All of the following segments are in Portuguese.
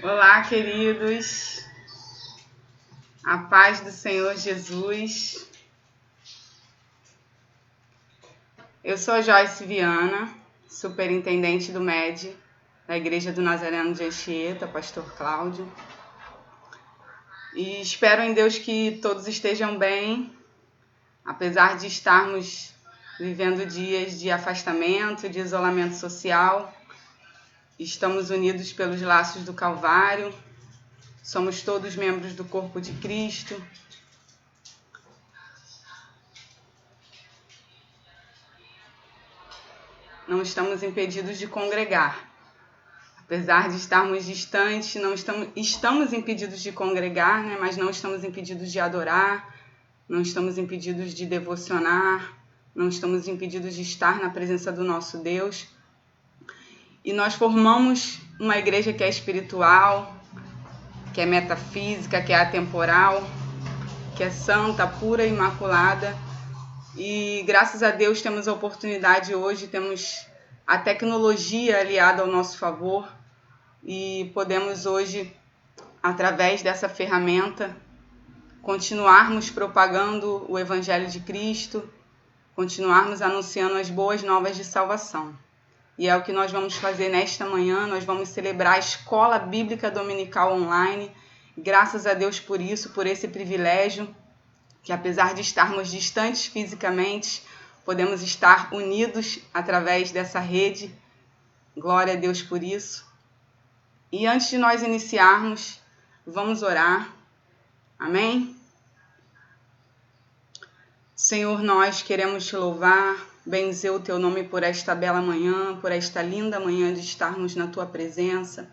Olá, queridos, a paz do Senhor Jesus. Eu sou Joyce Viana, superintendente do MED, da Igreja do Nazareno de Anchieta, pastor Cláudio. E espero em Deus que todos estejam bem, apesar de estarmos vivendo dias de afastamento, de isolamento social. Estamos unidos pelos laços do Calvário, somos todos membros do corpo de Cristo. Não estamos impedidos de congregar. Apesar de estarmos distantes, estamos impedidos de congregar, né? Mas não estamos impedidos de adorar, não estamos impedidos de devocionar, não estamos impedidos de estar na presença do nosso Deus. E nós formamos uma igreja que é espiritual, que é metafísica, que é atemporal, que é santa, pura e imaculada. E graças a Deus temos a oportunidade hoje, temos a tecnologia aliada ao nosso favor e podemos hoje, através dessa ferramenta, continuarmos propagando o Evangelho de Cristo, continuarmos anunciando as boas novas de salvação. E é o que nós vamos fazer nesta manhã. Nós vamos celebrar a Escola Bíblica Dominical Online. Graças a Deus por isso, por esse privilégio, que apesar de estarmos distantes fisicamente, podemos estar unidos através dessa rede. Glória a Deus por isso. E antes de nós iniciarmos, vamos orar. Amém? Senhor, nós queremos te louvar, benzer o teu nome por esta bela manhã, por esta linda manhã de estarmos na tua presença.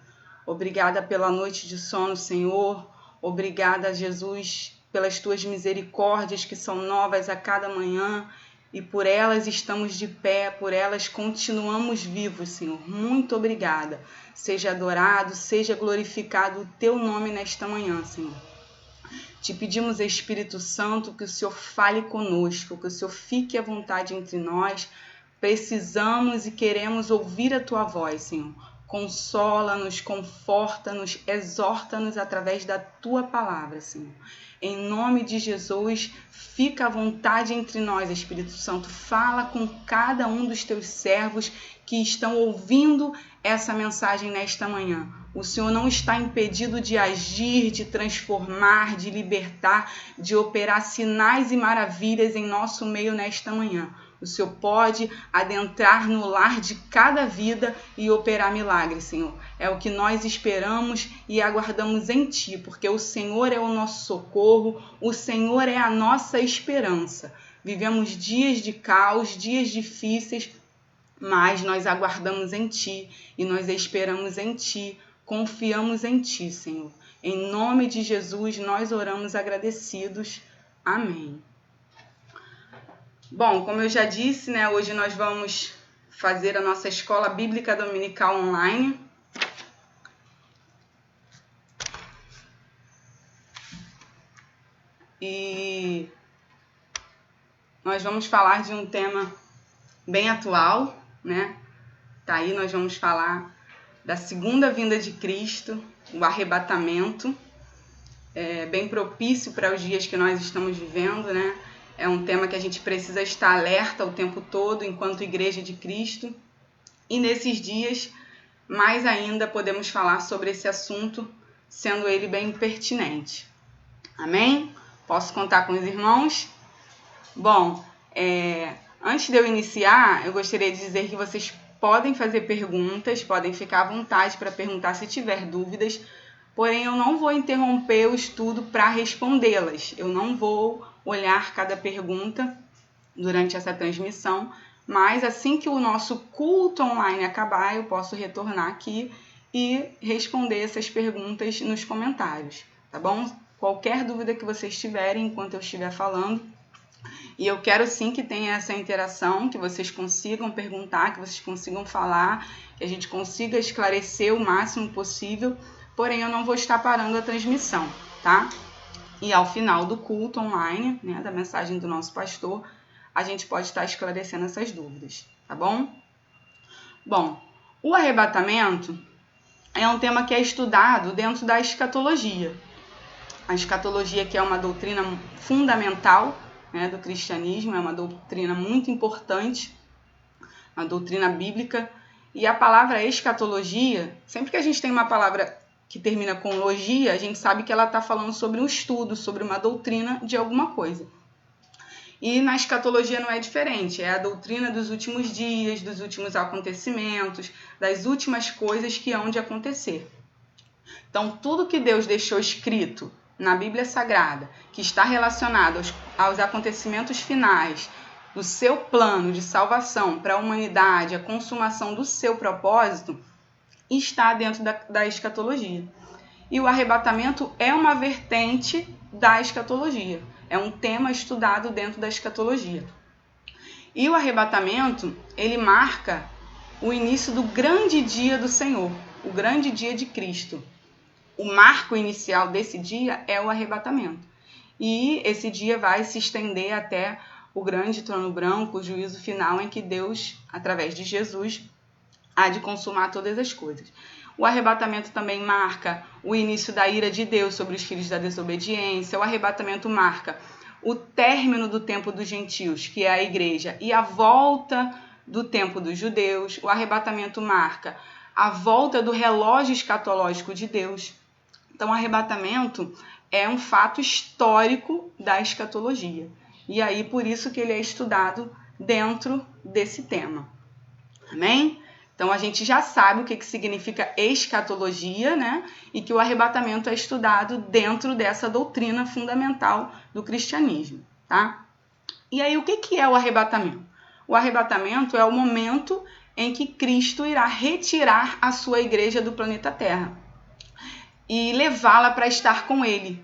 Obrigada pela noite de sono, Senhor. Obrigada, Jesus, pelas tuas misericórdias que são novas a cada manhã. E por elas estamos de pé, por elas continuamos vivos, Senhor. Muito obrigada. Seja adorado, seja glorificado o teu nome nesta manhã, Senhor. Te pedimos, Espírito Santo, que o Senhor fale conosco, que o Senhor fique à vontade entre nós. Precisamos e queremos ouvir a tua voz, Senhor. Consola-nos, conforta-nos, exorta-nos através da tua palavra, Senhor. Em nome de Jesus, fica à vontade entre nós, Espírito Santo. Fala com cada um dos teus servos que estão ouvindo essa mensagem nesta manhã. O Senhor não está impedido de agir, de transformar, de libertar, de operar sinais e maravilhas em nosso meio nesta manhã. O Senhor pode adentrar no lar de cada vida e operar milagres, Senhor. É o que nós esperamos e aguardamos em Ti, porque o Senhor é o nosso socorro, o Senhor é a nossa esperança. Vivemos dias de caos, dias difíceis, mas nós aguardamos em Ti e nós esperamos em Ti, confiamos em Ti, Senhor. Em nome de Jesus, nós oramos agradecidos. Amém. Bom, como eu já disse, né, hoje nós vamos fazer a nossa Escola Bíblica Dominical Online. E nós vamos falar de um tema bem atual, né? Tá aí, nós vamos falar da segunda vinda de Cristo, o arrebatamento. É bem propício para os dias que nós estamos vivendo, né? É um tema que a gente precisa estar alerta o tempo todo enquanto Igreja de Cristo. E nesses dias, mais ainda, podemos falar sobre esse assunto, sendo ele bem pertinente. Amém? Posso contar com os irmãos? Bom, antes de eu iniciar, eu gostaria de dizer que vocês podem fazer perguntas, podem ficar à vontade para perguntar se tiver dúvidas, porém eu não vou interromper o estudo para respondê-las. Eu não vou olhar cada pergunta durante essa transmissão, mas assim que o nosso culto online acabar, eu posso retornar aqui e responder essas perguntas nos comentários, tá bom? Qualquer dúvida que vocês tiverem enquanto eu estiver falando, e eu quero sim que tenha essa interação, que vocês consigam perguntar, que vocês consigam falar, que a gente consiga esclarecer o máximo possível, porém eu não vou estar parando a transmissão, tá? E ao final do culto online, né, da mensagem do nosso pastor, a gente pode estar esclarecendo essas dúvidas, tá bom? Bom, o arrebatamento é um tema que é estudado dentro da escatologia. A escatologia, que é uma doutrina fundamental, né, do cristianismo, é uma doutrina muito importante, uma doutrina bíblica. E a palavra escatologia, sempre que a gente tem uma palavra que termina com logia, a gente sabe que ela está falando sobre um estudo, sobre uma doutrina de alguma coisa. E na escatologia não é diferente, é a doutrina dos últimos dias, dos últimos acontecimentos, das últimas coisas que hão de acontecer. Então, tudo que Deus deixou escrito na Bíblia Sagrada, que está relacionado aos acontecimentos finais, do seu plano de salvação para a humanidade, a consumação do seu propósito, está dentro da escatologia. E o arrebatamento é uma vertente da escatologia. É um tema estudado dentro da escatologia. E o arrebatamento, ele marca o início do grande dia do Senhor, o grande dia de Cristo. O marco inicial desse dia é o arrebatamento. E esse dia vai se estender até o grande trono branco, o juízo final em que Deus, através de Jesus, há de consumar todas as coisas. O arrebatamento também marca o início da ira de Deus sobre os filhos da desobediência. O arrebatamento marca o término do tempo dos gentios, que é a igreja, e a volta do tempo dos judeus. O arrebatamento marca a volta do relógio escatológico de Deus. Então, o arrebatamento é um fato histórico da escatologia. E aí, por isso que ele é estudado dentro desse tema. Amém? Então, a gente já sabe o que significa escatologia, né? E que o arrebatamento é estudado dentro dessa doutrina fundamental do cristianismo, tá? E aí, o que é o arrebatamento? O arrebatamento é o momento em que Cristo irá retirar a sua igreja do planeta Terra e levá-la para estar com ele,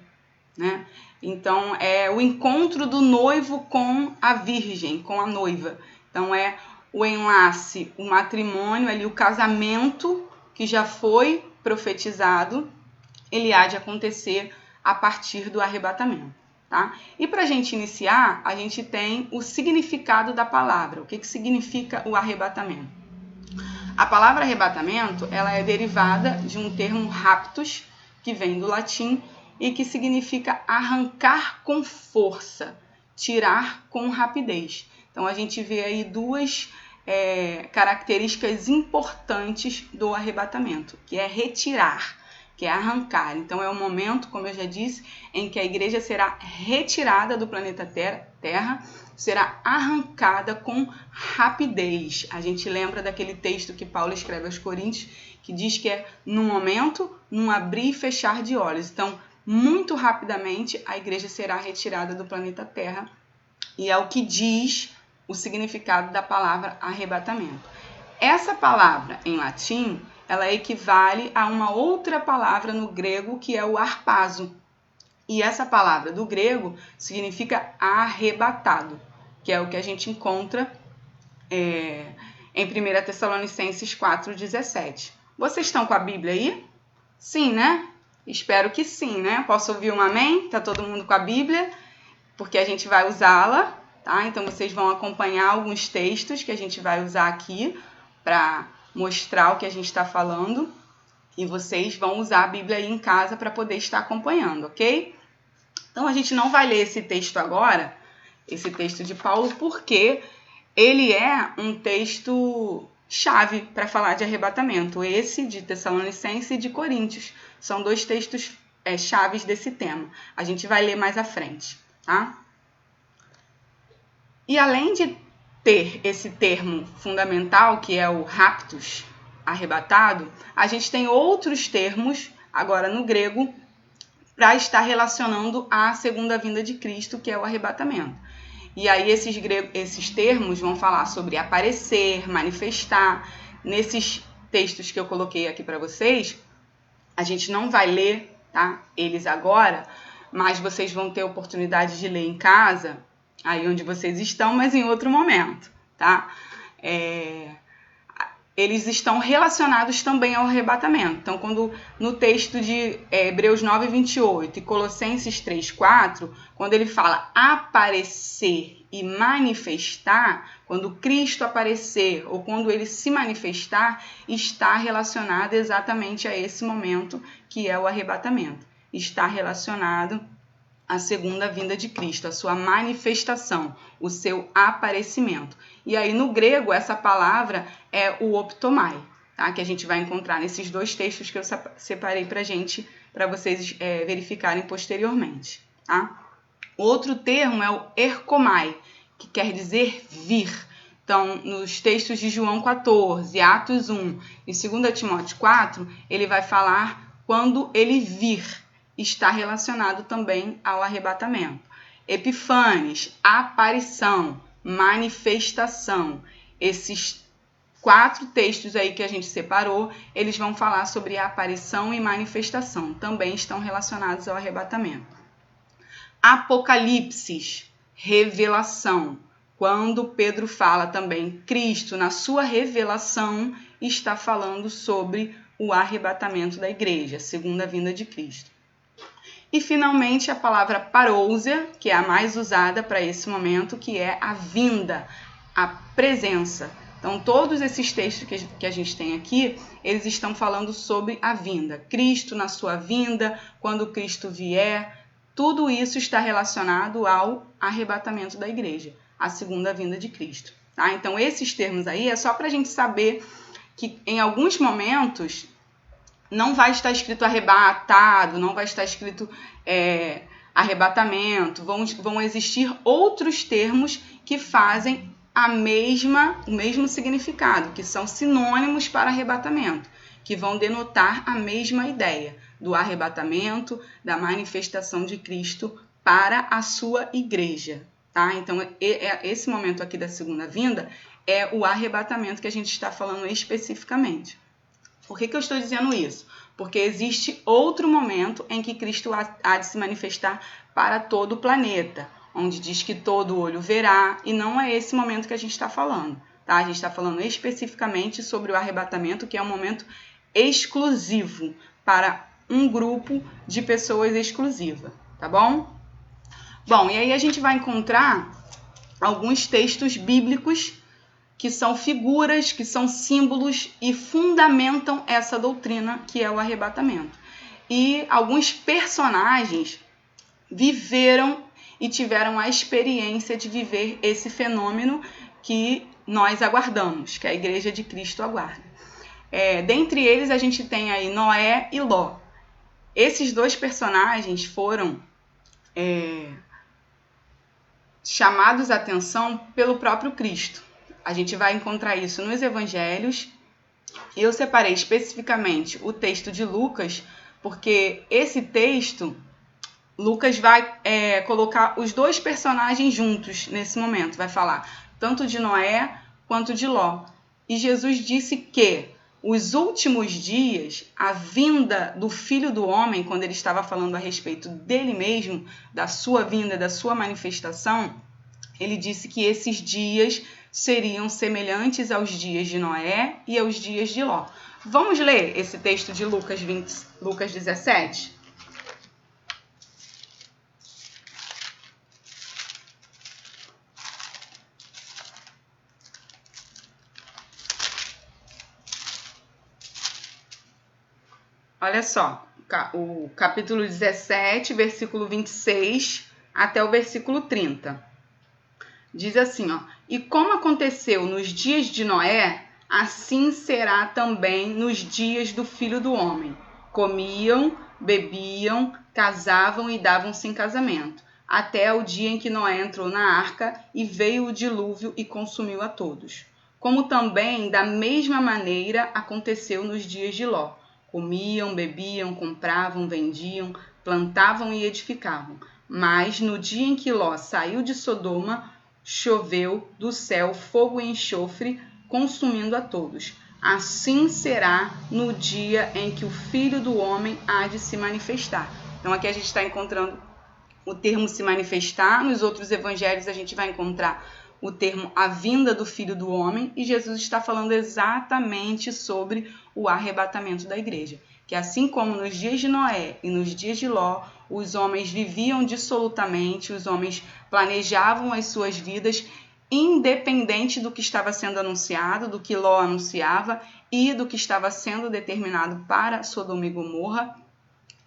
né? Então, é o encontro do noivo com a virgem, com a noiva. Então, é o enlace, o matrimônio, ali, o casamento que já foi profetizado, ele há de acontecer a partir do arrebatamento, tá? E para a gente iniciar, a gente tem o significado da palavra. O que significa o arrebatamento? A palavra arrebatamento, ela é derivada de um termo raptus, que vem do latim e que significa arrancar com força, tirar com rapidez. Então, a gente vê aí duas características importantes do arrebatamento, que é retirar, que é arrancar. Então, é o momento, como eu já disse, em que a igreja será retirada do planeta Terra, será arrancada com rapidez. A gente lembra daquele texto que Paulo escreve aos Coríntios, que diz que é num momento, num abrir e fechar de olhos. Então, muito rapidamente, a igreja será retirada do planeta Terra, e é o que diz o significado da palavra arrebatamento. Essa palavra, em latim, ela equivale a uma outra palavra no grego, que é o harpazo. E essa palavra do grego significa arrebatado, que é o que a gente encontra em 1 Tessalonicenses 4,17. Vocês estão com a Bíblia aí? Sim, né? Espero que sim, né? Posso ouvir um amém? Tá todo mundo com a Bíblia? Porque a gente vai usá-la, tá? Então, vocês vão acompanhar alguns textos que a gente vai usar aqui para mostrar o que a gente está falando. E vocês vão usar a Bíblia aí em casa para poder estar acompanhando, ok? Então, a gente não vai ler esse texto agora, esse texto de Paulo, porque ele é um texto chave para falar de arrebatamento. Esse de Tessalonicenses e de Coríntios. São dois textos chaves desse tema. A gente vai ler mais à frente, tá? E além de ter esse termo fundamental, que é o raptus, arrebatado, a gente tem outros termos, agora no grego, para estar relacionando a segunda vinda de Cristo, que é o arrebatamento. E aí esses termos vão falar sobre aparecer, manifestar. Nesses textos que eu coloquei aqui para vocês, a gente não vai ler, tá, eles agora, mas vocês vão ter a oportunidade de ler em casa, aí onde vocês estão, mas em outro momento, tá? Eles estão relacionados também ao arrebatamento. Então, quando no texto de Hebreus 9, 28 e Colossenses 3, 4, quando ele fala aparecer e manifestar, quando Cristo aparecer ou quando ele se manifestar, está relacionado exatamente a esse momento que é o arrebatamento. Está relacionado à segunda vinda de Cristo, a sua manifestação, o seu aparecimento. E aí no grego essa palavra é o optomai, tá? Que a gente vai encontrar nesses dois textos que eu separei para vocês verificarem posteriormente, tá? Outro termo é o erkomai, que quer dizer vir. Então, nos textos de João 14, Atos 1 e 2 Timóteo 4, ele vai falar quando ele vir, está relacionado também ao arrebatamento. Epifanes, aparição, manifestação. Esses 4 textos aí que a gente separou, eles vão falar sobre aparição e manifestação. Também estão relacionados ao arrebatamento. Apocalipse, revelação. Quando Pedro fala também, Cristo, na sua revelação, está falando sobre o arrebatamento da igreja, a segunda vinda de Cristo. E, finalmente, a palavra parousia, que é a mais usada para esse momento, que é a vinda, a presença. Então, todos esses textos que a gente tem aqui, eles estão falando sobre a vinda. Cristo na sua vinda, quando Cristo vier, tudo isso está relacionado ao arrebatamento da igreja, a segunda vinda de Cristo. Tá? Então, esses termos aí é só para a gente saber que em alguns momentos não vai estar escrito arrebatado, não vai estar escrito arrebatamento, vão existir outros termos que fazem o mesmo significado, que são sinônimos para arrebatamento, que vão denotar a mesma ideia do arrebatamento, da manifestação de Cristo para a sua igreja. Tá? Então, esse momento aqui da segunda vinda é o arrebatamento que a gente está falando especificamente. Por que eu estou dizendo isso? Porque existe outro momento em que Cristo há de se manifestar para todo o planeta, onde diz que todo olho verá, e não é esse momento que a gente está falando. Tá? A gente está falando especificamente sobre o arrebatamento, que é um momento exclusivo para um grupo de pessoas exclusiva, tá bom? Bom, e aí a gente vai encontrar alguns textos bíblicos que são figuras, que são símbolos e fundamentam essa doutrina que é o arrebatamento. E alguns personagens viveram e tiveram a experiência de viver esse fenômeno que nós aguardamos, que a Igreja de Cristo aguarda. Dentre eles a gente tem aí Noé e Ló. Esses dois personagens foram chamados a atenção pelo próprio Cristo. A gente vai encontrar isso nos evangelhos. Eu separei especificamente o texto de Lucas, porque esse texto, Lucas vai colocar os dois personagens juntos nesse momento. Vai falar tanto de Noé quanto de Ló. E Jesus disse que os últimos dias, a vinda do Filho do Homem, quando ele estava falando a respeito dele mesmo, da sua vinda, da sua manifestação, ele disse que esses dias seriam semelhantes aos dias de Noé e aos dias de Ló. Vamos ler esse texto de Lucas 17? Olha só, o capítulo 17, versículo 26 até o versículo 30. Diz assim, ó: E como aconteceu nos dias de Noé, assim será também nos dias do Filho do Homem. Comiam, bebiam, casavam e davam-se em casamento, até o dia em que Noé entrou na arca e veio o dilúvio e consumiu a todos. Como também, da mesma maneira, aconteceu nos dias de Ló. Comiam, bebiam, compravam, vendiam, plantavam e edificavam. Mas no dia em que Ló saiu de Sodoma, choveu do céu fogo e enxofre, consumindo a todos. Assim será no dia em que o Filho do Homem há de se manifestar. Então aqui a gente está encontrando o termo se manifestar. Nos outros evangelhos a gente vai encontrar o termo a vinda do Filho do Homem, e Jesus está falando exatamente sobre o arrebatamento da igreja. Que assim como nos dias de Noé e nos dias de Ló, os homens viviam dissolutamente, os homens planejavam as suas vidas independente do que estava sendo anunciado, do que Ló anunciava e do que estava sendo determinado para Sodoma e Gomorra,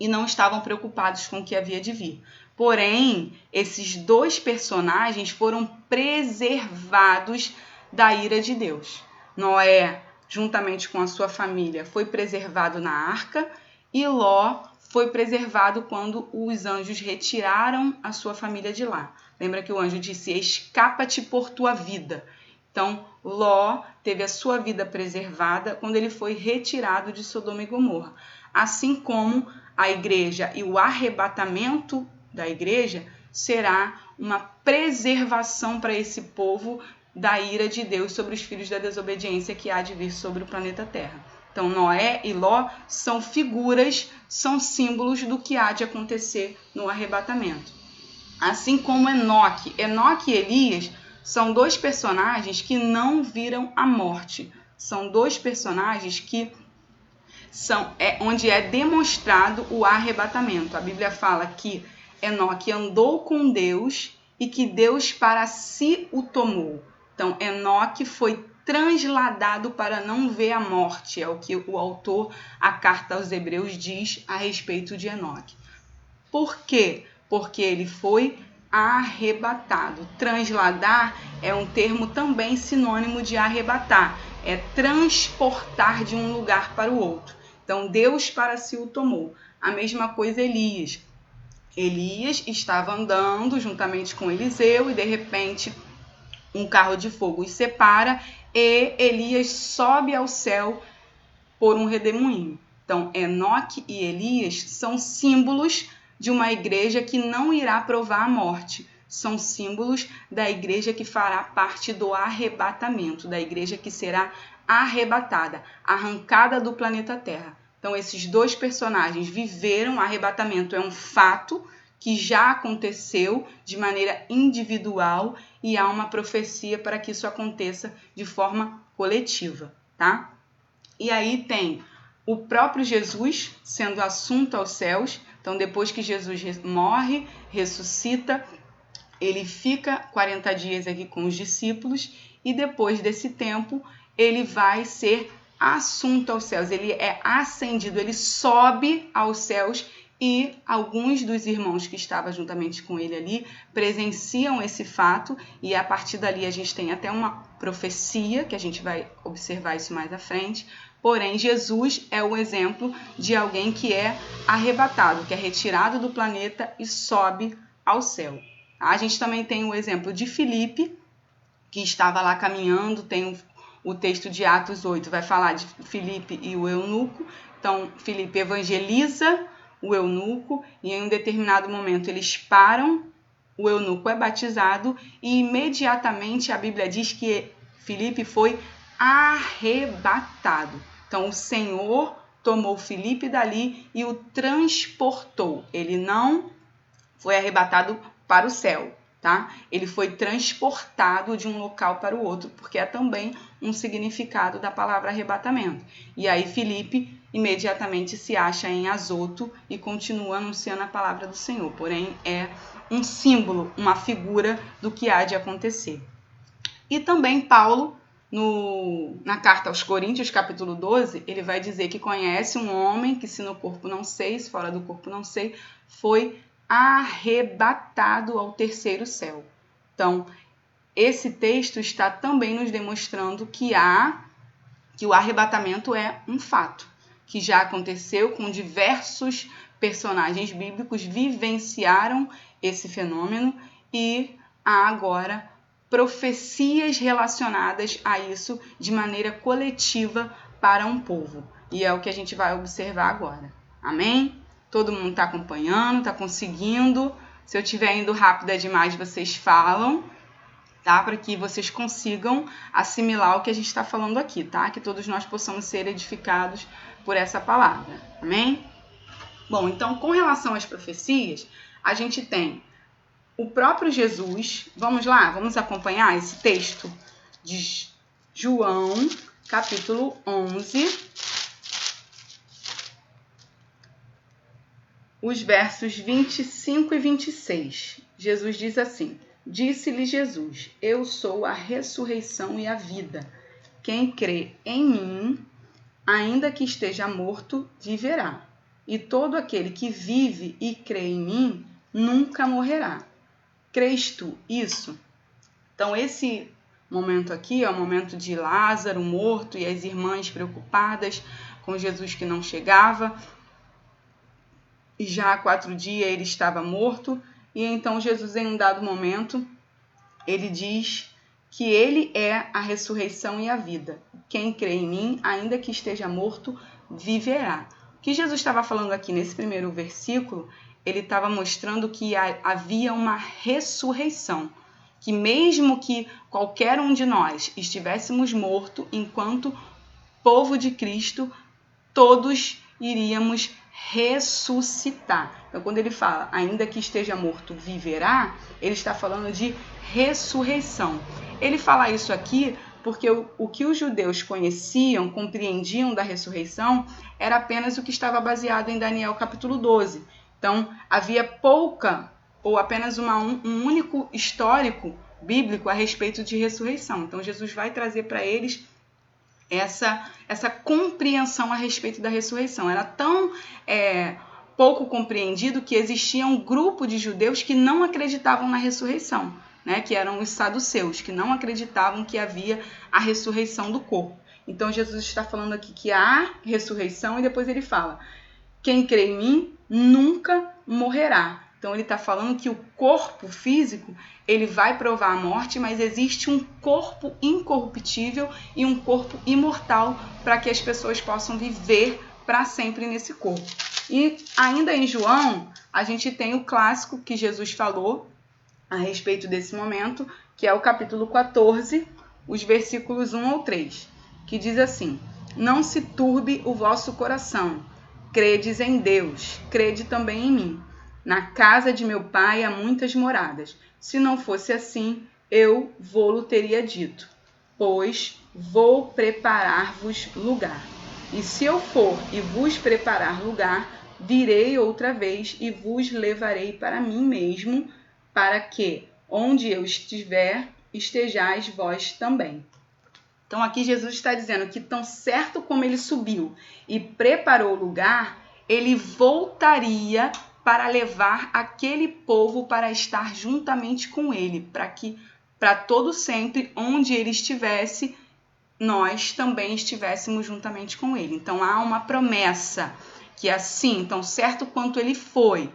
e não estavam preocupados com o que havia de vir. Porém, esses dois personagens foram preservados da ira de Deus. Noé juntamente com a sua família, foi preservado na arca, e Ló foi preservado quando os anjos retiraram a sua família de lá. Lembra que o anjo disse: escapa-te por tua vida. Então, Ló teve a sua vida preservada quando ele foi retirado de Sodoma e Gomorra. Assim como a igreja e o arrebatamento da igreja será uma preservação para esse povo da ira de Deus sobre os filhos da desobediência que há de vir sobre o planeta Terra. Então, Noé e Ló são figuras, são símbolos do que há de acontecer no arrebatamento. Assim como Enoque. Enoque e Elias são dois personagens que não viram a morte. São dois personagens que onde é demonstrado o arrebatamento. A Bíblia fala que Enoque andou com Deus e que Deus para si o tomou. Então, Enoque foi transladado para não ver a morte, é o que o autor, a carta aos Hebreus, diz a respeito de Enoque. Por quê? Porque ele foi arrebatado. Transladar é um termo também sinônimo de arrebatar, é transportar de um lugar para o outro. Então, Deus para si o tomou. A mesma coisa Elias. Elias estava andando juntamente com Eliseu e, de repente, um carro de fogo os separa e Elias sobe ao céu por um redemoinho. Então, Enoque e Elias são símbolos de uma igreja que não irá provar a morte. São símbolos da igreja que fará parte do arrebatamento, da igreja que será arrebatada, arrancada do planeta Terra. Então, esses dois personagens viveram o arrebatamento, é um fato que já aconteceu de maneira individual e há uma profecia para que isso aconteça de forma coletiva, tá? E aí tem o próprio Jesus sendo assunto aos céus. Então, depois que Jesus morre, ressuscita, ele fica 40 dias aqui com os discípulos e depois desse tempo ele vai ser assunto aos céus. Ele é ascendido, ele sobe aos céus e alguns dos irmãos que estavam juntamente com ele ali presenciam esse fato e a partir dali a gente tem até uma profecia, que a gente vai observar isso mais à frente. Porém, Jesus é o exemplo de alguém que é arrebatado, que é retirado do planeta e sobe ao céu. A gente também tem o exemplo de Filipe, que estava lá caminhando, tem o texto de Atos 8, vai falar de Filipe e o eunuco. Então, Filipe evangeliza o eunuco e em um determinado momento eles param, o eunuco é batizado e imediatamente a Bíblia diz que Filipe foi arrebatado. Então, o Senhor tomou Filipe dali e o transportou. Ele não foi arrebatado para o céu, tá? Ele foi transportado de um local para o outro, porque é também um significado da palavra arrebatamento. E aí, Filipe imediatamente se acha em Azoto e continua anunciando a palavra do Senhor. Porém, é um símbolo, uma figura do que há de acontecer. E também Paulo, na carta aos Coríntios, capítulo 12, ele vai dizer que conhece um homem que, se no corpo não sei, se fora do corpo não sei, foi arrebatado ao terceiro céu. Então, esse texto está também nos demonstrando que o arrebatamento é um fato, que já aconteceu com diversos personagens bíblicos, vivenciaram esse fenômeno e há agora profecias relacionadas a isso de maneira coletiva para um povo. E é o que a gente vai observar agora. Amém? Todo mundo está acompanhando, está conseguindo. Se eu estiver indo rápida demais, vocês falam, tá? Para que vocês consigam assimilar o que a gente está falando aqui, tá? Que todos nós possamos ser edificados por essa palavra. Amém? Bom, então, com relação às profecias, a gente tem o próprio Jesus. Vamos lá, vamos acompanhar esse texto de João, capítulo 11, os versos 25 e 26. Jesus diz assim: disse-lhe Jesus: eu sou a ressurreição e a vida. Quem crê em mim, ainda que esteja morto, viverá. E todo aquele que vive e crê em mim, nunca morrerá. Crês tu isso? Então, esse momento aqui é o momento de Lázaro morto e as irmãs preocupadas com Jesus que não chegava. E já há 4 dias ele estava morto. E então Jesus, em um dado momento, ele diz que ele é a ressurreição e a vida. Quem crê em mim, ainda que esteja morto, viverá. O que Jesus estava falando aqui nesse primeiro versículo, ele estava mostrando que havia uma ressurreição. Que mesmo que qualquer um de nós estivéssemos morto, enquanto povo de Cristo, todos iríamos ressuscitar. Então, quando ele fala, ainda que esteja morto, viverá, ele está falando de ressurreição. Ele fala isso aqui porque o que os judeus conheciam, compreendiam da ressurreição, era apenas o que estava baseado em Daniel capítulo 12. Então, havia pouca ou apenas um único histórico bíblico a respeito de ressurreição. Então, Jesus vai trazer para eles essa compreensão a respeito da ressurreição. Era tão pouco compreendido que existia um grupo de judeus que não acreditavam na ressurreição, né? Que eram os saduceus, que não acreditavam que havia a ressurreição do corpo. Então, Jesus está falando aqui que há ressurreição e depois ele fala, quem crê em mim nunca morrerá. Então, ele está falando que o corpo físico, ele vai provar a morte, mas existe um corpo incorruptível e um corpo imortal para que as pessoas possam viver para sempre nesse corpo. E ainda em João, a gente tem o clássico que Jesus falou a respeito desse momento, que é o capítulo 14, os versículos 1 ao 3, que diz assim, não se turbe o vosso coração, credes em Deus, crede também em mim. Na casa de meu pai há muitas moradas. Se não fosse assim, eu vô-lo teria dito, pois vou preparar-vos lugar. E se eu for e vos preparar lugar, virei outra vez e vos levarei para mim mesmo, para que, onde eu estiver, estejais vós também. Então aqui Jesus está dizendo que tão certo como ele subiu e preparou o lugar, ele voltaria para levar aquele povo para estar juntamente com ele, para todo sempre, onde ele estivesse, nós também estivéssemos juntamente com ele. Então há uma promessa que assim, tão certo quanto ele foi,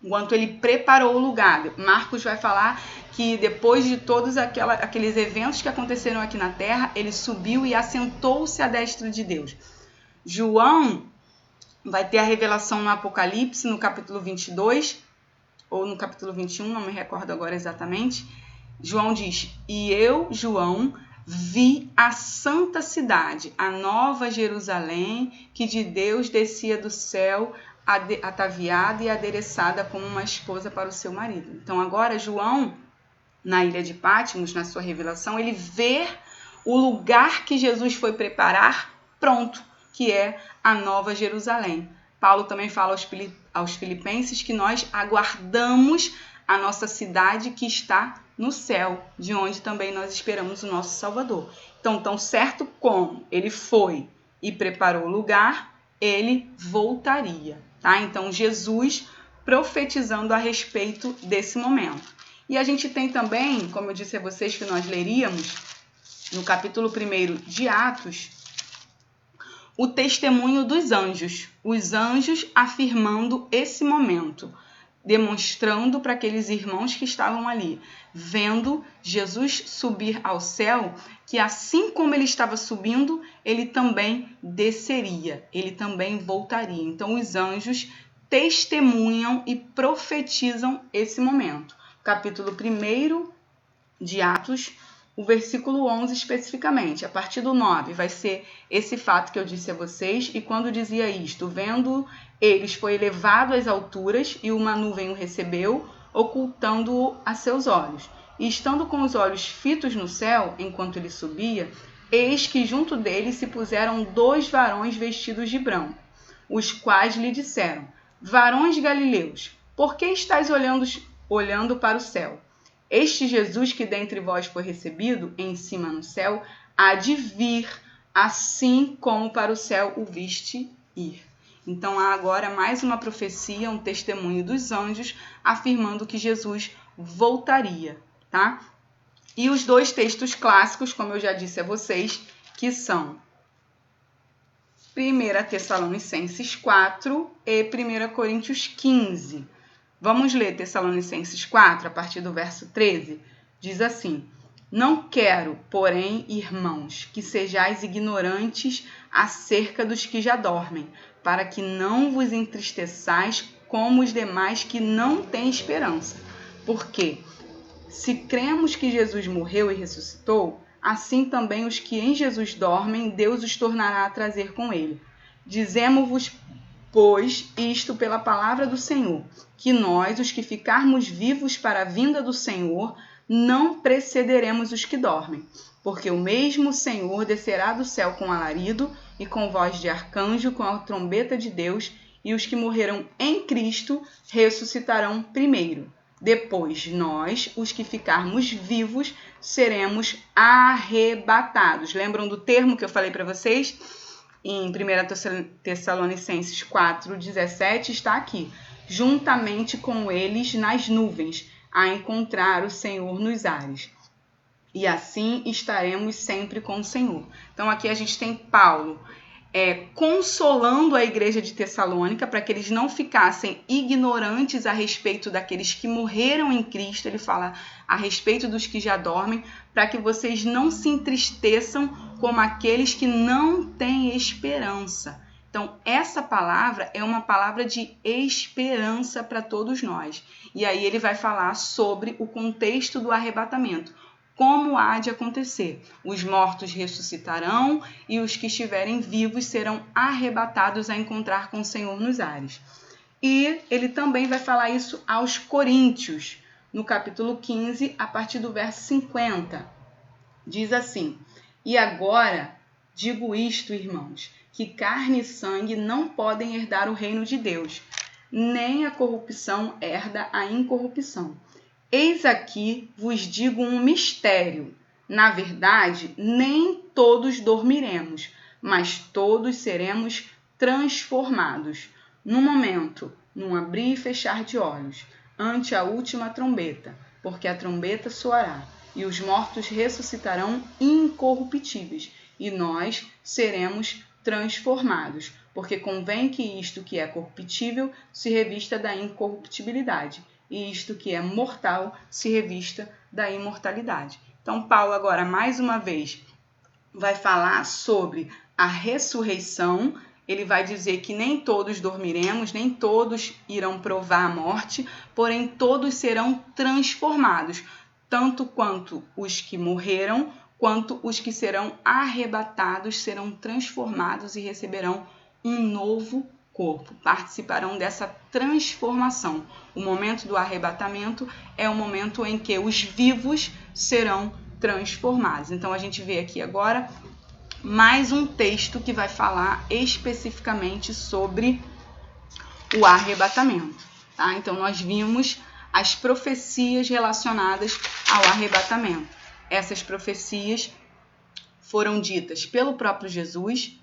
quanto ele preparou o lugar. Marcos vai falar que depois de todos aqueles eventos que aconteceram aqui na terra, ele subiu e assentou-se à destra de Deus. João vai ter a revelação no Apocalipse, no capítulo 22, ou no capítulo 21, não me recordo agora exatamente. João diz, e eu, João, vi a santa cidade, a nova Jerusalém, que de Deus descia do céu, ataviada e adereçada como uma esposa para o seu marido. Então agora João, na ilha de Patmos, na sua revelação, ele vê o lugar que Jesus foi preparar pronto, que é a nova Jerusalém. Paulo também fala aos filipenses que nós aguardamos a nossa cidade que está no céu, de onde também nós esperamos o nosso Salvador. Então, tão certo como ele foi e preparou o lugar, ele voltaria. Tá? Então, Jesus profetizando a respeito desse momento. E a gente tem também, como eu disse a vocês que nós leríamos, no capítulo 1 de Atos, o testemunho dos anjos. Os anjos afirmando esse momento, demonstrando para aqueles irmãos que estavam ali, vendo Jesus subir ao céu, que assim como ele estava subindo, ele também desceria, ele também voltaria. Então os anjos testemunham e profetizam esse momento. Capítulo 1 de Atos, o versículo 11 especificamente. A partir do 9 vai ser esse fato que eu disse a vocês. E quando dizia isto, vendo eles, foi elevado às alturas e uma nuvem o recebeu, ocultando-o a seus olhos. E estando com os olhos fitos no céu, enquanto ele subia, eis que junto dele se puseram 2 varões vestidos de branco, os quais lhe disseram, varões galileus, por que estáis olhando para o céu? Este Jesus que dentre vós foi recebido, em cima no céu, há de vir, assim como para o céu o viste ir. Então há agora mais uma profecia, um testemunho dos anjos, afirmando que Jesus voltaria, tá? E os dois textos clássicos, como eu já disse a vocês, que são 1 Tessalonicenses 4 e 1 Coríntios 15. Vamos ler Tessalonicenses 4, a partir do verso 13. Diz assim: Não quero, porém, irmãos, que sejais ignorantes acerca dos que já dormem, para que não vos entristeçais como os demais que não têm esperança. Porque, se cremos que Jesus morreu e ressuscitou, assim também os que em Jesus dormem, Deus os tornará a trazer com ele. Dizemo-vos, pois, isto pela palavra do Senhor, que nós, os que ficarmos vivos para a vinda do Senhor, não precederemos os que dormem. Porque o mesmo Senhor descerá do céu com alarido e com voz de arcanjo, com a trombeta de Deus, e os que morreram em Cristo ressuscitarão primeiro. Depois, nós, os que ficarmos vivos, seremos arrebatados. Lembram do termo que eu falei para vocês? Em 1 Tessalonicenses 4:17 está aqui. Juntamente com eles nas nuvens, a encontrar o Senhor nos ares. E assim estaremos sempre com o Senhor. Então aqui a gente tem Paulo consolando a igreja de Tessalônica para que eles não ficassem ignorantes a respeito daqueles que morreram em Cristo. Ele fala a respeito dos que já dormem, para que vocês não se entristeçam como aqueles que não têm esperança. Então, essa palavra é uma palavra de esperança para todos nós. E aí ele vai falar sobre o contexto do arrebatamento. Como há de acontecer? Os mortos ressuscitarão e os que estiverem vivos serão arrebatados a encontrar com o Senhor nos ares. E ele também vai falar isso aos Coríntios, no capítulo 15, a partir do verso 50. Diz assim: E agora digo isto, irmãos, que carne e sangue não podem herdar o reino de Deus, nem a corrupção herda a incorrupção. Eis aqui vos digo um mistério. Na verdade, nem todos dormiremos, mas todos seremos transformados. Num momento, num abrir e fechar de olhos, ante a última trombeta, porque a trombeta soará, e os mortos ressuscitarão incorruptíveis, e nós seremos transformados, porque convém que isto que é corruptível se revista da incorruptibilidade, e isto que é mortal se revista da imortalidade. Então, Paulo agora, mais uma vez, vai falar sobre a ressurreição. Ele vai dizer que nem todos dormiremos, nem todos irão provar a morte, porém todos serão transformados, tanto quanto os que morreram, quanto os que serão arrebatados serão transformados e receberão um novo corpo, participarão dessa transformação. O momento do arrebatamento é o momento em que os vivos serão transformados. Então a gente vê aqui agora mais um texto que vai falar especificamente sobre o arrebatamento, tá? Então nós vimos as profecias relacionadas ao arrebatamento. Essas profecias foram ditas pelo próprio Jesus,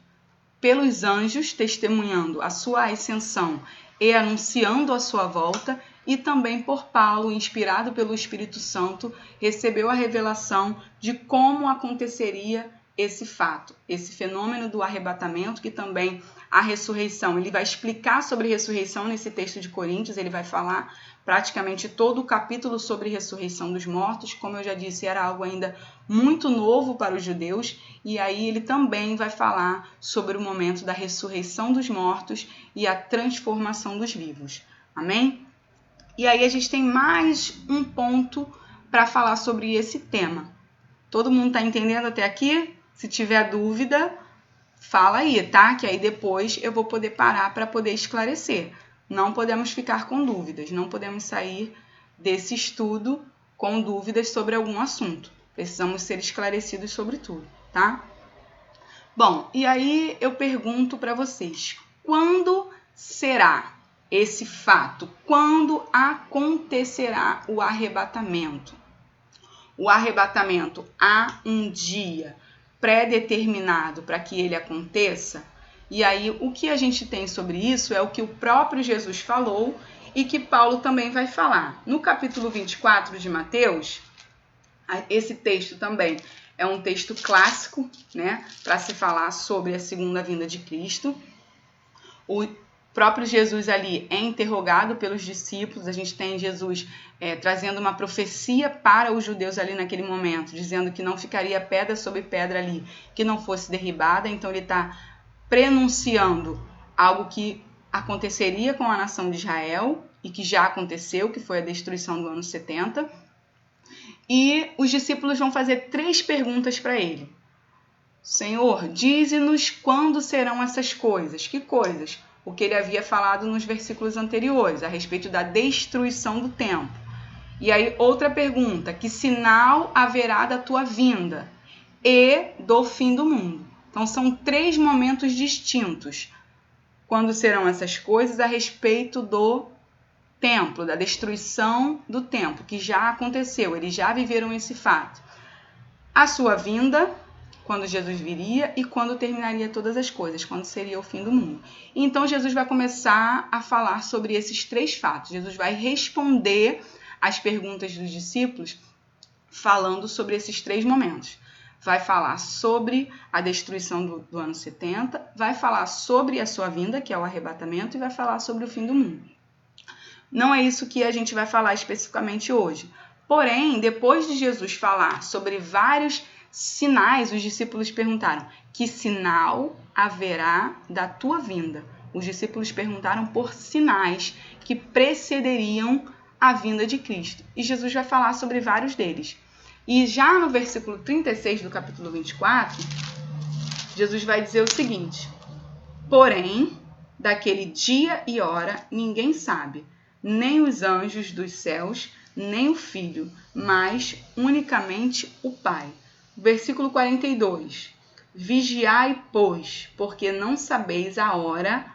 pelos anjos testemunhando a sua ascensão e anunciando a sua volta, e também por Paulo, inspirado pelo Espírito Santo, recebeu a revelação de como aconteceria esse fato, esse fenômeno do arrebatamento, que também a ressurreição. Ele vai explicar sobre ressurreição nesse texto de Coríntios, ele vai falar praticamente todo o capítulo sobre ressurreição dos mortos. Como eu já disse, era algo ainda muito novo para os judeus, e aí ele também vai falar sobre o momento da ressurreição dos mortos e a transformação dos vivos. Amém? E aí a gente tem mais um ponto para falar sobre esse tema. Todo mundo está entendendo até aqui? Se tiver dúvida, fala aí, tá? Que aí depois eu vou poder parar para poder esclarecer. Não podemos ficar com dúvidas, não podemos sair desse estudo com dúvidas sobre algum assunto. Precisamos ser esclarecidos sobre tudo, tá? Bom, e aí eu pergunto para vocês, quando será esse fato? Quando acontecerá o arrebatamento? O arrebatamento há um dia pré-determinado para que ele aconteça? E aí o que a gente tem sobre isso é o que o próprio Jesus falou e que Paulo também vai falar. No capítulo 24 de Mateus, Esse texto também é um texto clássico, né, para se falar sobre a segunda vinda de Cristo. O próprio Jesus ali é interrogado pelos discípulos. A gente tem Jesus trazendo uma profecia para os judeus ali naquele momento, dizendo que não ficaria pedra sobre pedra ali, que não fosse derribada. Então ele está prenunciando algo que aconteceria com a nação de Israel e que já aconteceu, que foi a destruição do ano 70. E os discípulos vão fazer 3 perguntas para ele. Senhor, dize-nos quando serão essas coisas. Que coisas? O que ele havia falado nos versículos anteriores, a respeito da destruição do templo. E aí, outra pergunta: que sinal haverá da tua vinda e do fim do mundo? Então, são 3 momentos distintos. Quando serão essas coisas a respeito do templo, da destruição do templo, que já aconteceu, eles já viveram esse fato. A sua vinda, quando Jesus viria, e quando terminaria todas as coisas, quando seria o fim do mundo. Então Jesus vai começar a falar sobre esses 3 fatos. Jesus vai responder às perguntas dos discípulos falando sobre esses 3 momentos. Vai falar sobre a destruição do ano 70, vai falar sobre a sua vinda, que é o arrebatamento, e vai falar sobre o fim do mundo. Não é isso que a gente vai falar especificamente hoje. Porém, depois de Jesus falar sobre vários sinais, os discípulos perguntaram: que sinal haverá da tua vinda? Os discípulos perguntaram por sinais que precederiam a vinda de Cristo. E Jesus vai falar sobre vários deles. E já no versículo 36 do capítulo 24, Jesus vai dizer o seguinte: porém, daquele dia e hora ninguém sabe, nem os anjos dos céus, nem o Filho, mas unicamente o Pai. Versículo 42. Vigiai, pois, porque não sabeis a hora,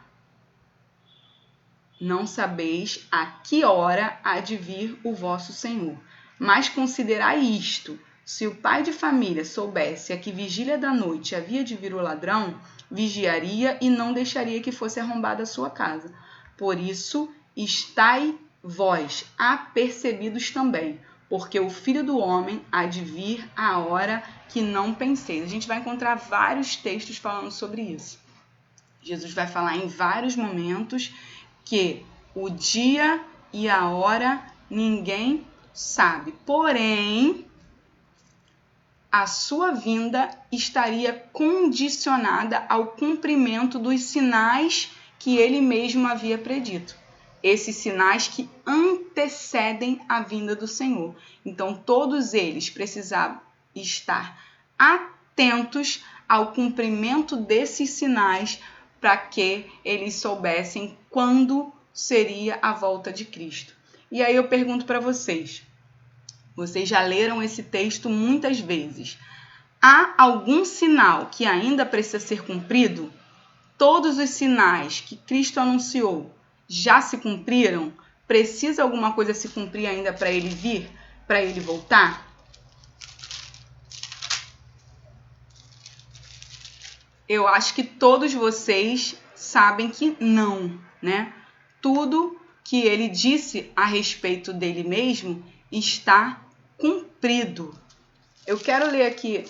não sabeis a que hora há de vir o vosso Senhor. Mas considerai isto: se o pai de família soubesse a que vigília da noite havia de vir o ladrão, vigiaria e não deixaria que fosse arrombada a sua casa. Por isso, estai vós apercebidos também, porque o Filho do Homem há de vir a hora que não penseis. A gente vai encontrar vários textos falando sobre isso. Jesus vai falar em vários momentos que o dia e a hora ninguém sabe. Porém, a sua vinda estaria condicionada ao cumprimento dos sinais que ele mesmo havia predito. Esses sinais que antecedem a vinda do Senhor. Então, todos eles precisavam estar atentos ao cumprimento desses sinais para que eles soubessem quando seria a volta de Cristo. E aí eu pergunto para vocês já leram esse texto muitas vezes. Há algum sinal que ainda precisa ser cumprido? Todos os sinais que Cristo anunciou já se cumpriram? Precisa alguma coisa se cumprir ainda para ele vir? Para ele voltar? Eu acho que todos vocês sabem que não, né? Tudo que ele disse a respeito dele mesmo está cumprido. Eu quero ler aqui,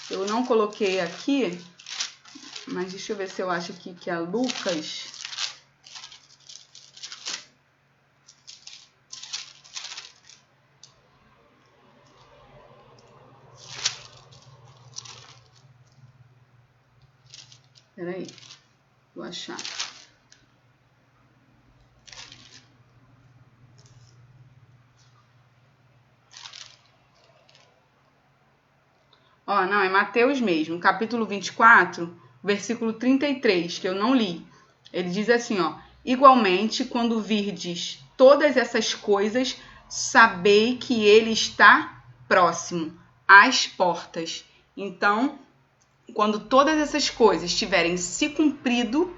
eu não coloquei aqui, mas deixa eu ver se eu acho aqui que é Lucas. Peraí, vou achar. Não, é Mateus mesmo, capítulo 24, versículo 33, que eu não li. Ele diz assim, igualmente, quando virdes todas essas coisas, sabei que ele está próximo, às portas. Então, quando todas essas coisas tiverem se cumprido,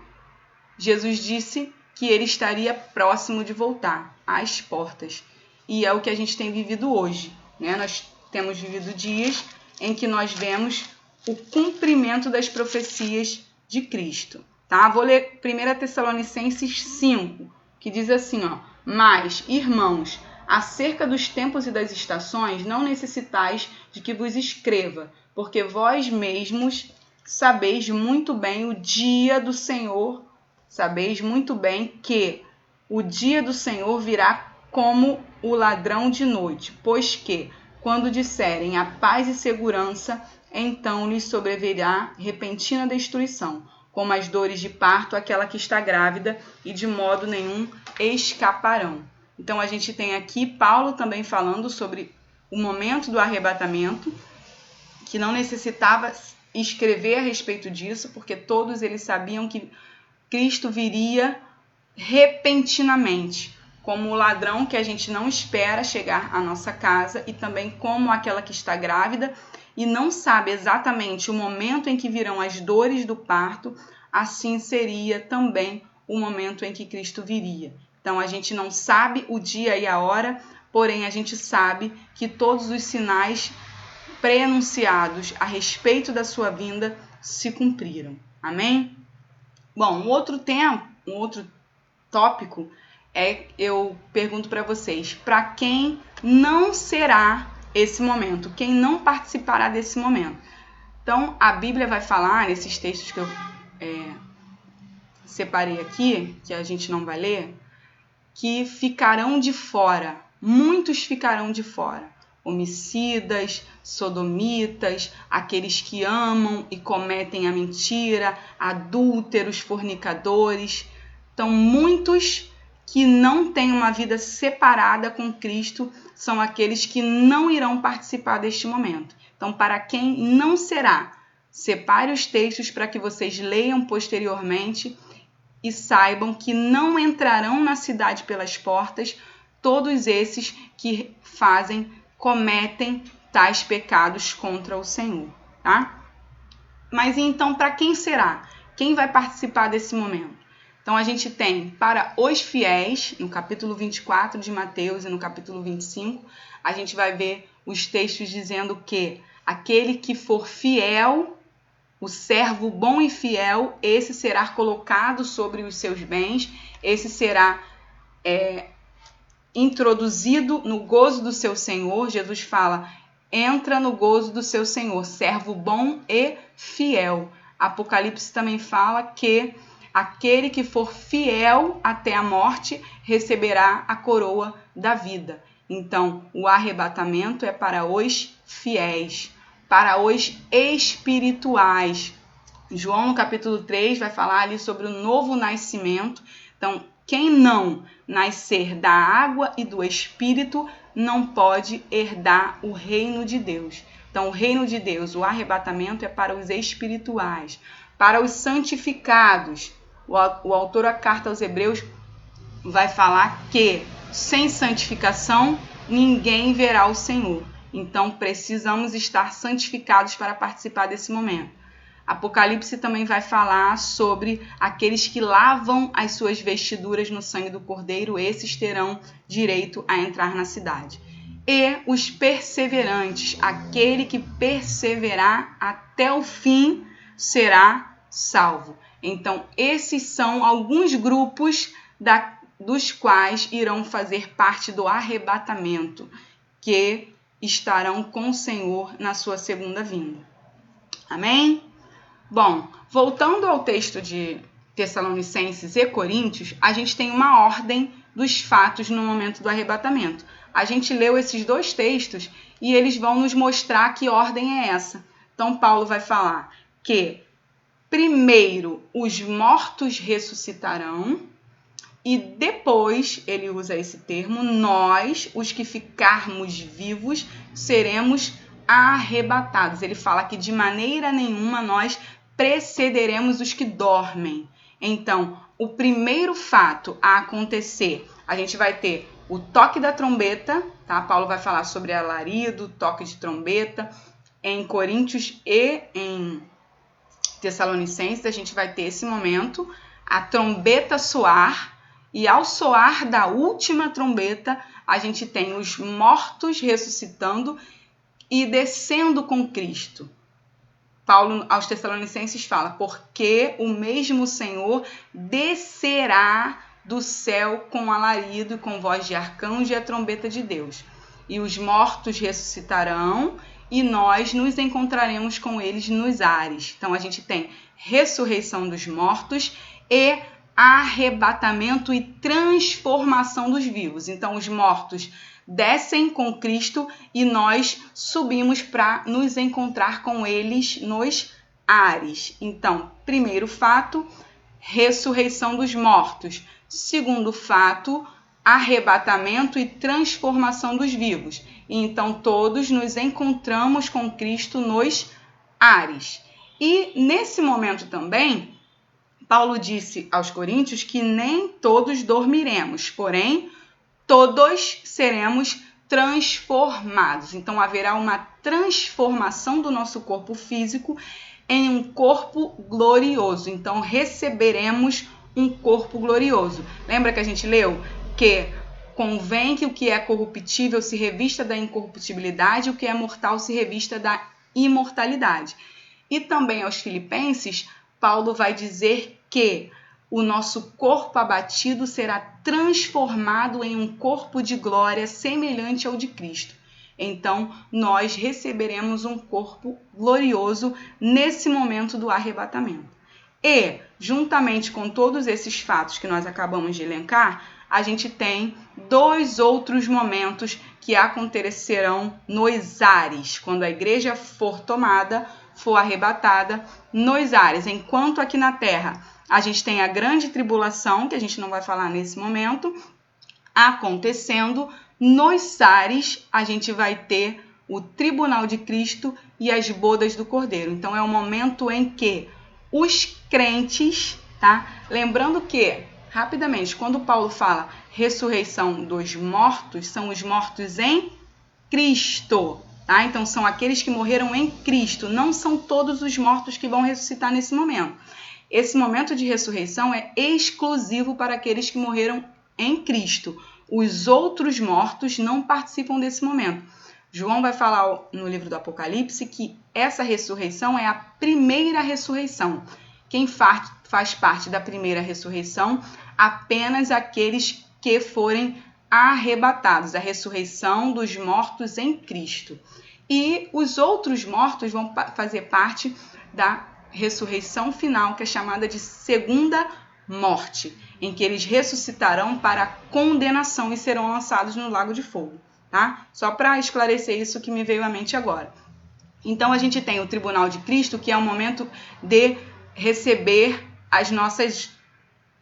Jesus disse que ele estaria próximo de voltar, às portas. E é o que a gente tem vivido hoje, né? Nós temos vivido dias em que nós vemos o cumprimento das profecias de Cristo. Tá? Vou ler 1 Tessalonicenses 5, que diz assim, mas, irmãos, Acerca dos tempos e das estações, não necessitais de que vos escreva, porque vós mesmos sabeis muito bem o dia do Senhor, sabeis muito bem que o dia do Senhor virá como o ladrão de noite, pois que, quando disserem a paz e segurança, então lhes sobrevirá repentina destruição, como as dores de parto, aquela que está grávida, e de modo nenhum escaparão. Então a gente tem aqui Paulo também falando sobre o momento do arrebatamento, que não necessitava escrever a respeito disso, porque todos eles sabiam que Cristo viria repentinamente, como o ladrão que a gente não espera chegar à nossa casa, e também como aquela que está grávida e não sabe exatamente o momento em que virão as dores do parto, assim seria também o momento em que Cristo viria. Então a gente não sabe o dia e a hora, porém a gente sabe que todos os sinais pré-anunciados a respeito da sua vinda se cumpriram. Amém? Bom, um outro tópico eu pergunto para vocês, para quem não será esse momento, quem não participará desse momento. Então, a Bíblia vai falar, nesses textos que eu separei aqui, que a gente não vai ler, que ficarão de fora, muitos ficarão de fora. Homicidas, sodomitas, aqueles que amam e cometem a mentira, adúlteros, fornicadores. Então, muitos que não têm uma vida separada com Cristo são aqueles que não irão participar deste momento. Então, para quem não será, separe os textos para que vocês leiam posteriormente e saibam que não entrarão na cidade pelas portas todos esses que cometem tais pecados contra o Senhor, tá? Mas então, para quem será? Quem vai participar desse momento? Então, a gente tem para os fiéis, no capítulo 24 de Mateus e no capítulo 25, a gente vai ver os textos dizendo que aquele que for fiel, o servo bom e fiel, esse será colocado sobre os seus bens, esse será introduzido no gozo do seu Senhor. Jesus fala, entra no gozo do seu Senhor, servo bom e fiel. Apocalipse também fala que aquele que for fiel até a morte receberá a coroa da vida. Então, o arrebatamento é para os fiéis, para os espirituais. João, no capítulo 3, vai falar ali sobre o novo nascimento. Então, quem não nascer da água e do Espírito não pode herdar o reino de Deus. Então, o reino de Deus, o arrebatamento é para os espirituais, para os santificados. O autor da carta aos Hebreus vai falar que sem santificação ninguém verá o Senhor. Então, precisamos estar santificados para participar desse momento. Apocalipse também vai falar sobre aqueles que lavam as suas vestiduras no sangue do Cordeiro, esses terão direito a entrar na cidade. E os perseverantes, aquele que perseverar até o fim será salvo. Então, esses são alguns grupos dos quais irão fazer parte do arrebatamento, que estarão com o Senhor na sua segunda vinda. Amém? Bom, voltando ao texto de Tessalonicenses e Coríntios, a gente tem uma ordem dos fatos no momento do arrebatamento. A gente leu esses dois textos e eles vão nos mostrar que ordem é essa. Então, Paulo vai falar que primeiro os mortos ressuscitarão e depois, ele usa esse termo, nós, os que ficarmos vivos, seremos arrebatados. Ele fala que de maneira nenhuma nós precederemos os que dormem. Então, o primeiro fato a acontecer, a gente vai ter o toque da trombeta, tá? Paulo vai falar sobre alarido, toque de trombeta. Em Coríntios e em Tessalonicenses, a gente vai ter esse momento, a trombeta soar, e ao soar da última trombeta, a gente tem os mortos ressuscitando e descendo com Cristo. Paulo aos Tessalonicenses fala, porque o mesmo Senhor descerá do céu com alarido e com voz de arcanjo e a trombeta de Deus. E os mortos ressuscitarão e nós nos encontraremos com eles nos ares. Então a gente tem ressurreição dos mortos e arrebatamento e transformação dos vivos. Então os mortos descem com Cristo e nós subimos para nos encontrar com eles nos ares. Então, primeiro fato, ressurreição dos mortos. Segundo fato, arrebatamento e transformação dos vivos. E então todos nos encontramos com Cristo nos ares. E nesse momento também, Paulo disse aos Coríntios que nem todos dormiremos, porém todos seremos transformados. Então haverá uma transformação do nosso corpo físico em um corpo glorioso. Então receberemos um corpo glorioso. Lembra que a gente leu que convém que o que é corruptível se revista da incorruptibilidade e o que é mortal se revista da imortalidade. E também aos Filipenses, Paulo vai dizer que o nosso corpo abatido será transformado em um corpo de glória semelhante ao de Cristo. Então, nós receberemos um corpo glorioso nesse momento do arrebatamento. E, juntamente com todos esses fatos que nós acabamos de elencar, a gente tem 2 outros momentos que acontecerão nos ares, quando a igreja for tomada, for arrebatada nos ares. Enquanto aqui na terra a gente tem a grande tribulação, que a gente não vai falar nesse momento, acontecendo, nos ares a gente vai ter o tribunal de Cristo e as bodas do Cordeiro. Então é o momento em que os crentes, tá? Lembrando que, rapidamente, quando Paulo fala ressurreição dos mortos, são os mortos em Cristo, tá? Então são aqueles que morreram em Cristo, não são todos os mortos que vão ressuscitar nesse momento. Esse momento de ressurreição é exclusivo para aqueles que morreram em Cristo. Os outros mortos não participam desse momento. João vai falar no livro do Apocalipse que essa ressurreição é a primeira ressurreição. Quem faz parte da primeira ressurreição? Apenas aqueles que forem arrebatados, a ressurreição dos mortos em Cristo. E os outros mortos vão fazer parte da ressurreição final, que é chamada de segunda morte, em que eles ressuscitarão para a condenação e serão lançados no lago de fogo, tá? Só para esclarecer isso que me veio à mente agora. Então a gente tem o tribunal de Cristo, que é o momento de receber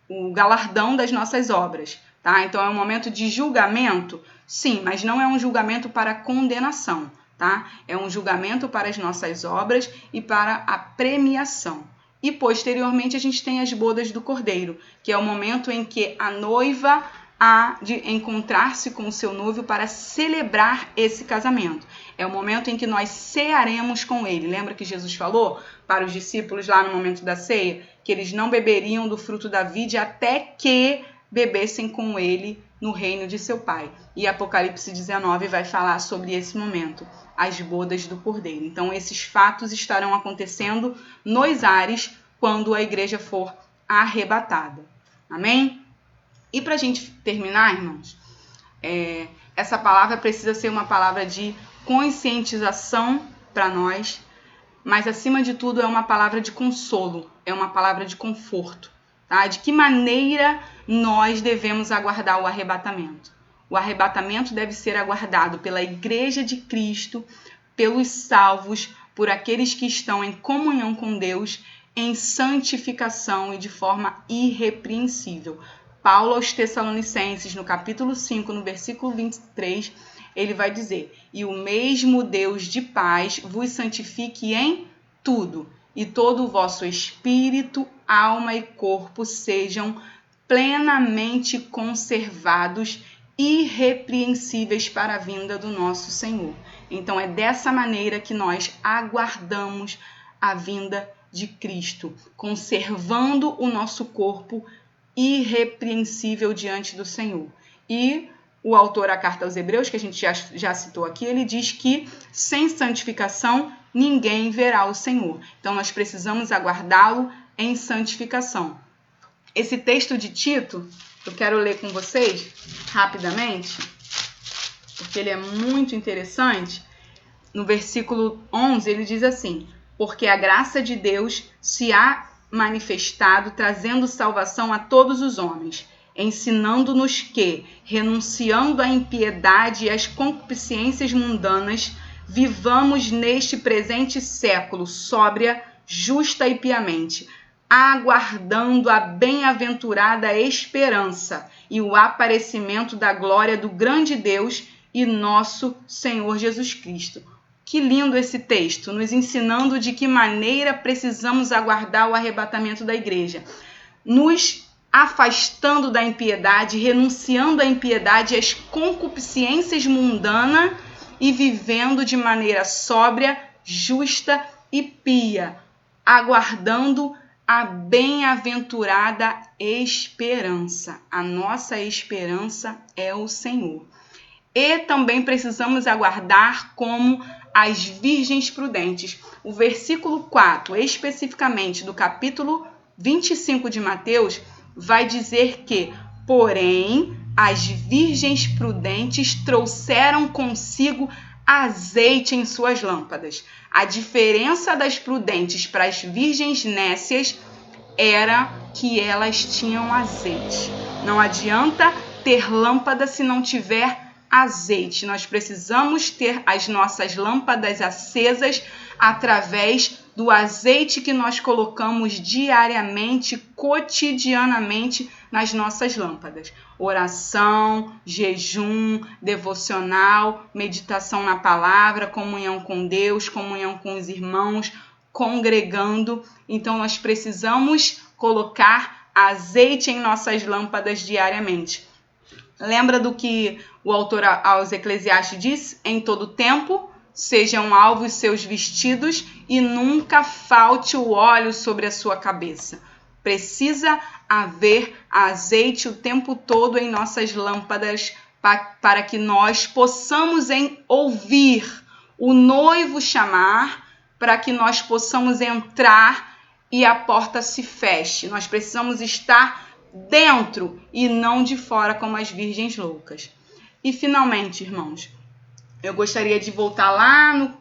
o galardão das nossas obras, tá? Então é um momento de julgamento, sim, mas não é um julgamento para condenação, tá? É um julgamento para as nossas obras e para a premiação. E posteriormente a gente tem as bodas do Cordeiro, que é o momento em que a noiva há de encontrar-se com o seu noivo para celebrar esse casamento. É o momento em que nós cearemos com ele. Lembra que Jesus falou para os discípulos lá no momento da ceia que eles não beberiam do fruto da vide até que bebessem com ele no reino de seu Pai. E Apocalipse 19 vai falar sobre esse momento, as bodas do Cordeiro. Então esses fatos estarão acontecendo nos ares quando a igreja for arrebatada. Amém? E para a gente terminar, irmãos, essa palavra precisa ser uma palavra de conscientização para nós, mas acima de tudo é uma palavra de consolo, é uma palavra de conforto. Tá? De que maneira nós devemos aguardar o arrebatamento? O arrebatamento deve ser aguardado pela Igreja de Cristo, pelos salvos, por aqueles que estão em comunhão com Deus, em santificação e de forma irrepreensível. Paulo aos Tessalonicenses, no capítulo 5, no versículo 23, ele vai dizer: e o mesmo Deus de paz vos santifique em tudo, e todo o vosso espírito, alma e corpo sejam plenamente conservados, irrepreensíveis para a vinda do nosso Senhor. Então é dessa maneira que nós aguardamos a vinda de Cristo, conservando o nosso corpo irrepreensível diante do Senhor. E o autor da carta aos Hebreus, que a gente já citou aqui, ele diz que sem santificação ninguém verá o Senhor. Então nós precisamos aguardá-lo em santificação. Esse texto de Tito, Eu quero ler com vocês rapidamente, porque ele é muito interessante. No versículo 11, ele diz assim: porque a graça de Deus se há manifestado, trazendo salvação a todos os homens, ensinando-nos que, renunciando à impiedade e às concupiscências mundanas, vivamos neste presente século sóbria, justa e piamente, aguardando a bem-aventurada esperança e o aparecimento da glória do grande Deus e nosso Senhor Jesus Cristo. Que lindo esse texto, nos ensinando de que maneira precisamos aguardar o arrebatamento da igreja. Nos afastando da impiedade, renunciando à impiedade e às concupiscências mundanas e vivendo de maneira sóbria, justa e pia, aguardando a bem-aventurada esperança. A nossa esperança é o Senhor. E também precisamos aguardar como as virgens prudentes. O versículo 4, especificamente do capítulo 25 de Mateus, vai dizer que, porém, as virgens prudentes trouxeram consigo azeite em suas lâmpadas. A diferença das prudentes para as virgens nécias era que elas tinham azeite. Não adianta ter lâmpada se não tiver azeite. Nós precisamos ter as nossas lâmpadas acesas através do azeite que nós colocamos diariamente, cotidianamente nas nossas lâmpadas. Oração, jejum, devocional, meditação na palavra, comunhão com Deus, comunhão com os irmãos, congregando. Então nós precisamos colocar azeite em nossas lâmpadas diariamente. Lembra do que o autor aos Eclesiastes diz? Em todo tempo sejam alvos seus vestidos e nunca falte o óleo sobre a sua cabeça. Precisa haver azeite o tempo todo em nossas lâmpadas para que nós possamos ouvir o noivo chamar, para que nós possamos entrar e a porta se feche. Nós precisamos estar dentro e não de fora como as virgens loucas. E finalmente, irmãos, eu gostaria de voltar lá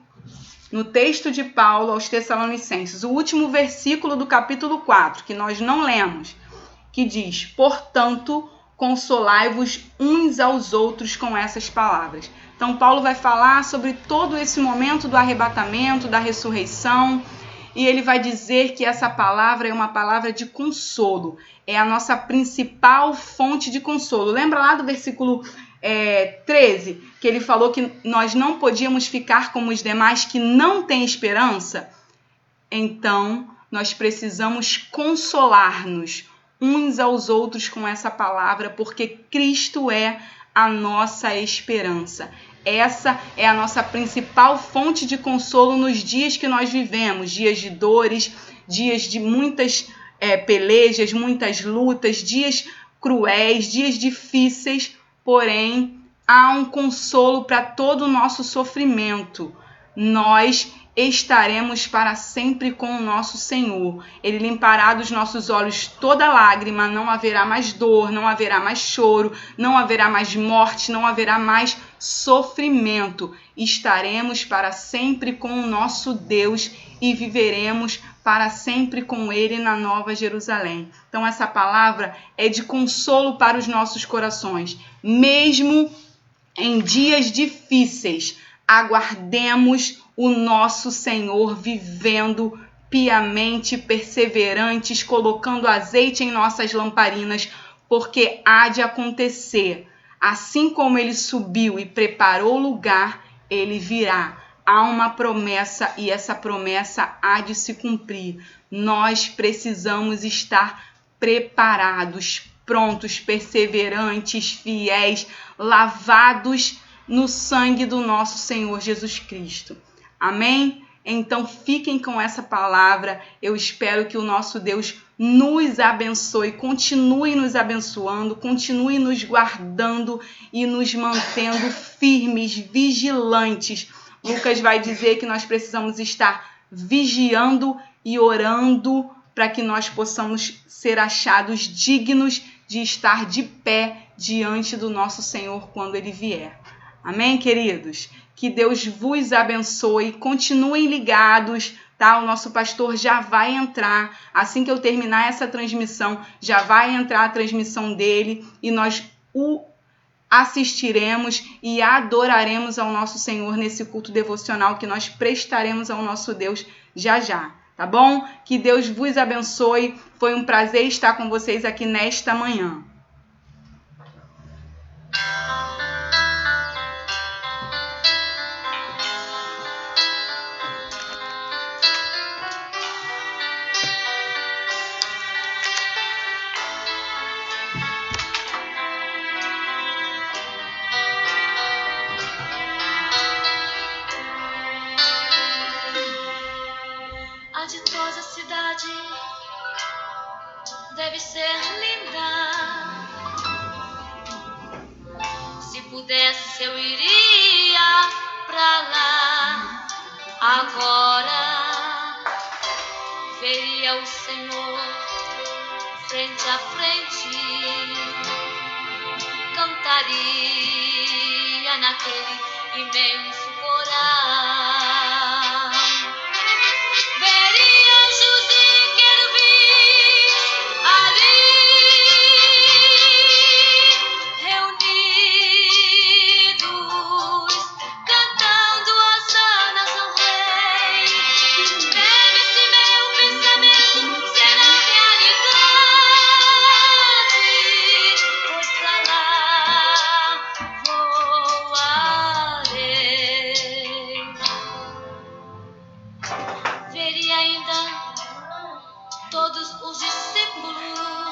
no texto de Paulo aos Tessalonicenses, o último versículo do capítulo 4, que nós não lemos, que diz: portanto, consolai-vos uns aos outros com essas palavras. Então, Paulo vai falar sobre todo esse momento do arrebatamento, da ressurreição, e ele vai dizer que essa palavra é uma palavra de consolo, é a nossa principal fonte de consolo. Lembra lá do versículo 13, que ele falou que nós não podíamos ficar como os demais que não têm esperança? Então, nós precisamos consolar-nos uns aos outros com essa palavra, porque Cristo é a nossa esperança. Essa é a nossa principal fonte de consolo nos dias que nós vivemos, dias de dores, dias de muitas pelejas, muitas lutas, dias cruéis, dias difíceis, porém há um consolo para todo o nosso sofrimento. Nós estaremos para sempre com o nosso Senhor. Ele limpará dos nossos olhos toda lágrima, não haverá mais dor, não haverá mais choro, não haverá mais morte, não haverá mais sofrimento. Estaremos para sempre com o nosso Deus e viveremos para sempre com Ele na Nova Jerusalém. Então essa palavra é de consolo para os nossos corações. Mesmo em dias difíceis, aguardemos o nosso Senhor vivendo piamente, perseverantes, colocando azeite em nossas lamparinas, porque há de acontecer. Assim como ele subiu e preparou o lugar, ele virá. Há uma promessa e essa promessa há de se cumprir. Nós precisamos estar preparados, prontos, perseverantes, fiéis, lavados no sangue do nosso Senhor Jesus Cristo. Amém? Então fiquem com essa palavra. Eu espero que o nosso Deus nos abençoe, continue nos abençoando, continue nos guardando e nos mantendo firmes, vigilantes. Lucas vai dizer que nós precisamos estar vigiando e orando para que nós possamos ser achados dignos de estar de pé diante do nosso Senhor quando Ele vier. Amém, queridos? Que Deus vos abençoe. Continuem ligados, tá? O nosso pastor já vai entrar. Assim que eu terminar essa transmissão, já vai entrar a transmissão dele e nós o assistiremos e adoraremos ao nosso Senhor nesse culto devocional que nós prestaremos ao nosso Deus já já, tá bom? Que Deus vos abençoe. Foi um prazer estar com vocês aqui nesta manhã. A ditosa cidade deve ser linda. Se pudesse, eu iria pra lá. Agora veria o Senhor frente a frente, cantaria naquele imenso coral. Veria ainda todos os discípulos